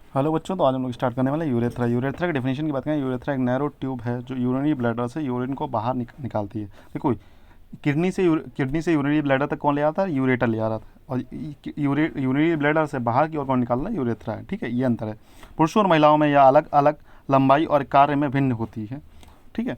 Hello बच्चों, तो आज हम लोग स्टार्ट करने वाले हैं यूरेथ्रा। यूरेथ्रा की डेफिनेशन की बात करें, यूरेथ्रा एक नैरो ट्यूब है जो यूरिनरी ब्लैडर से यूरिन को बाहर निकालती है। देखो, किडनी से यूरिनरी ब्लैडर तक कौन ले आता है? यूरेटर ले आ रहा था, और यूरिनरी ब्लैडर से बाहर की ओर कौन निकाल रहा है? यूरेथ्रा है। ठीक है, ये अंतर है। पुरुषों और महिलाओं में यह अलग अलग लंबाई और कार्य में भिन्न होती है। ठीक है।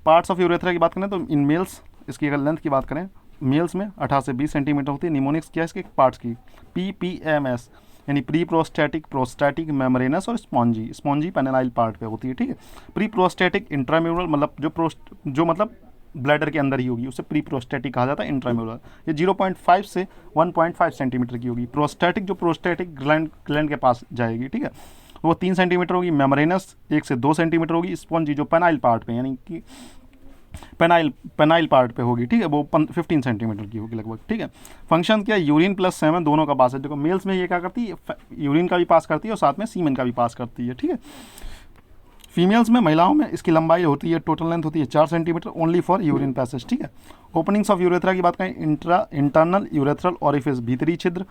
पार्ट्स ऑफ यूरेथ्रा की बात करें तो इन मेल्स, इसकी अगर लेंथ की बात करें, मेल्स में 18 से 20 सेंटीमीटर होती है। निमोनिक्स क्या है इसके पार्ट्स की? PPMS, यानी प्री प्रोस्टैटिक, प्रोस्टैटिक, मेम्ब्रेनस और स्पॉन्जी। स्पॉन्जी पेनिनाइल पार्ट पे होती है। ठीक है। प्री प्रोस्टैटिक इंट्राम्यूरल, मतलब जो मतलब ब्लैडर के अंदर ही होगी, उसे प्री प्रोस्टैटिक कहा जाता है। इंट्राम्यूरल ये 0.5 से 1.5 सेंटीमीटर की होगी। प्रोस्टैटिक जो प्रोस्टैटिक ग्लैंड के पास जाएगी। ठीक है, वो 3 सेंटीमीटर होगी। मेम्ब्रेनस 1 से 2 सेंटीमीटर होगी। स्पॉन्जी जो पेनाइल पार्ट पे, यानी कि पेनाइल पार्ट पे होगी। ठीक है, वो 15 सेंटीमीटर की होगी लगभग। ठीक है। फंक्शन क्या है? यूरिन प्लस सेवन दोनों का पास है। देखो, मेल्स में ये क्या करती है? यूरिन का भी पास करती है और साथ में सीमेन का भी पास करती है। ठीक है। फीमेल्स में, महिलाओं में इसकी लंबाई होती है, टोटल लेंथ होती है 4 centimetre, only for urine passage. ठीक है। ओपनिंग्स ऑफ यूरेथ्रा की बात करें, इंटरनल यूरेथ्रल ऑरिफिस, भीतरी छिद्र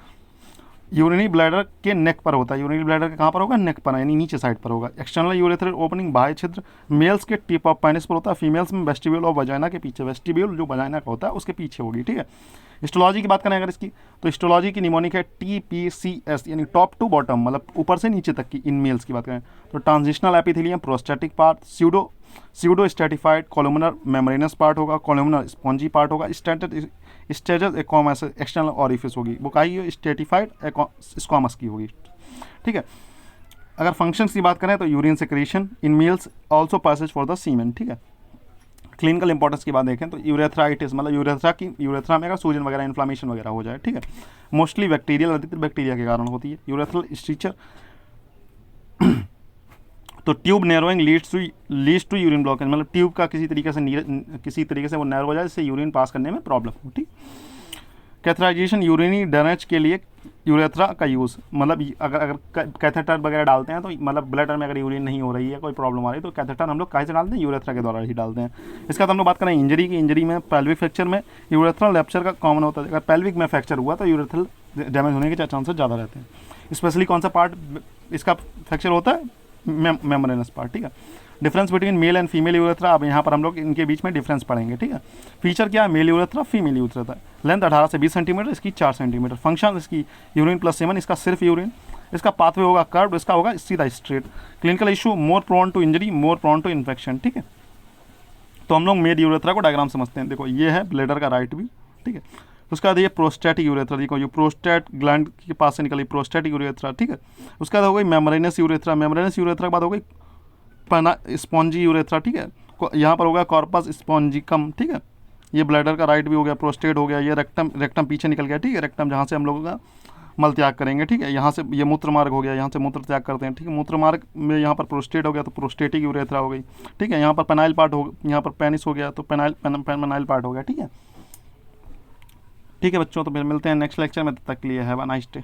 यूरिनरी ब्लैडर के नेक पर होता है। यूरिनरी ब्लैडर के कहाँ पर होगा? नेक पर, यानी नीचे साइड पर होगा। एक्सटर्नल यूरेथ्रल ओपनिंग, बाह्य छिद्र, मेल्स के टिप ऑफ पेनिस पर होता है। फीमेल्स में वेस्टिब्यूल ऑफ वजाइना के पीछे, वेस्टिब्यूल जो वजाइना का होता है उसके पीछे होगी। ठीक है। हिस्टोलॉजी की बात करें अगर इसकी, तो हिस्टोलॉजी की निमोनिक है TPCS, यानी टॉप टू बॉटम, मतलब ऊपर से नीचे तक की। इन मेल्स की बात करें तो transitional epithelium, prostatic part, pseudo stratified columnar membranous part होगा, कॉलुमनर स्पॉन्जी पार्ट होगा, स्टेटस एकॉमस एक्सटर्नल ऑरिफिस होगी, वो कही स्टेटिफाइड स्क्वामस की होगी। ठीक है। अगर फंक्शंस की बात करें तो urine secretion in males, also passage for the semen. ठीक है। क्लिनिकल इंपॉर्टेंस की बात देखें तो यूरेथ्राइटिस, मतलब यूरेथ्रा में अगर सूजन वगैरह, इन्फ्लामेशन वगैरह हो जाए। ठीक है। मोस्टली बैक्टीरियल, अधिकतर बैक्टीरिया के कारण होती है। यूरेथ्रल स्ट्रक्चर, तो tube narrowing leads to urine blockage, मतलब ट्यूब का किसी तरीके से वो नैरो हो जाए, जिससे यूरिन पास करने में प्रॉब्लम हो। ठीक। कैथराइजेशन, यूरिनी ड्रेनेज के लिए यूरेथ्रा का यूज़, मतलब अगर कैथेटर वगैरह डालते हैं तो, मतलब ब्लैडर में अगर यूरिन नहीं हो रही है, कोई प्रॉब्लम आ रही है, तो कैथेटर हम लोग कैसे डालते हैं? यूरेथ्रा के द्वारा ही डालते हैं। इसका हम लोग बात करें इंजरी की, इंजरी में पेल्विक फ्रैक्चर में यूरेथ्रल रैप्चर का कॉमन होता है। अगर पेल्विक में फ्रैक्चर हुआ तो यूरेथ्रल डैमेज होने के चांसेस ज़्यादा रहते हैं। स्पेशली कौन सा पार्ट इसका फ्रैक्चर होता है? Membranes part. ठीक है। Difference between male and female urethra, अब यहाँ पर हम लोग इनके बीच में डिफरेंस पढ़ेंगे। ठीक है। फीचर क्या है? Male urethra, female urethra. Length 18 से 20 सेंटीमीटर, इसकी 4 सेंटीमीटर। फंक्शन इसकी यूरिन प्लस सेवन, इसका सिर्फ यूरिन। इसका पाथवे होगा कर्व, इसका होगा सीधा straight. Clinical issue, more prone to injury, more prone to infection. ठीक है। तो हम लोग मेल यूरेथ्रा को डायग्राम समझते हैं। देखो, ये है ब्लेडर का राइट भी। ठीक है। उसके बाद ये प्रोस्टैटिक यूरेथ्रा, देखो ये प्रोस्टेट ग्लैंड के पास से निकली प्रोस्टैटिक यूरेथ्रा। ठीक है। उसके बाद हो गई मेम्ब्रेनस यूरेथ्रा। मेम्ब्रेनस यूरेथ्रा के बाद हो गई स्पॉन्जी यूरेथ्रा। ठीक है। यहाँ पर होगा कॉर्पस स्पॉन्जिकम। ठीक है। ये ब्लैडर का राइट भी हो गया, प्रोस्टेट हो गया। ये रेक्टम पीछे निकल गया। ठीक है। रेक्टम जहाँ से हम लोगों का मल त्याग करेंगे। ठीक है। यहाँ से ये मूत्र मार्ग हो गया, यहाँ से मूत्र त्याग करते हैं। ठीक है। मूत्र मार्ग में यहाँ पर प्रोस्टेट हो गया तो प्रोस्टेटिक यूरेथ्रा हो गई। ठीक है। यहाँ पर पेनाइल पार्ट हो, यहाँ पर पेनिस हो गया तो पेनाइल पार्ट हो गया। ठीक है। ठीक है बच्चों, तो फिर मिलते हैं नेक्स्ट लेक्चर में। तब तक के लिए हैव अ नाइस डे।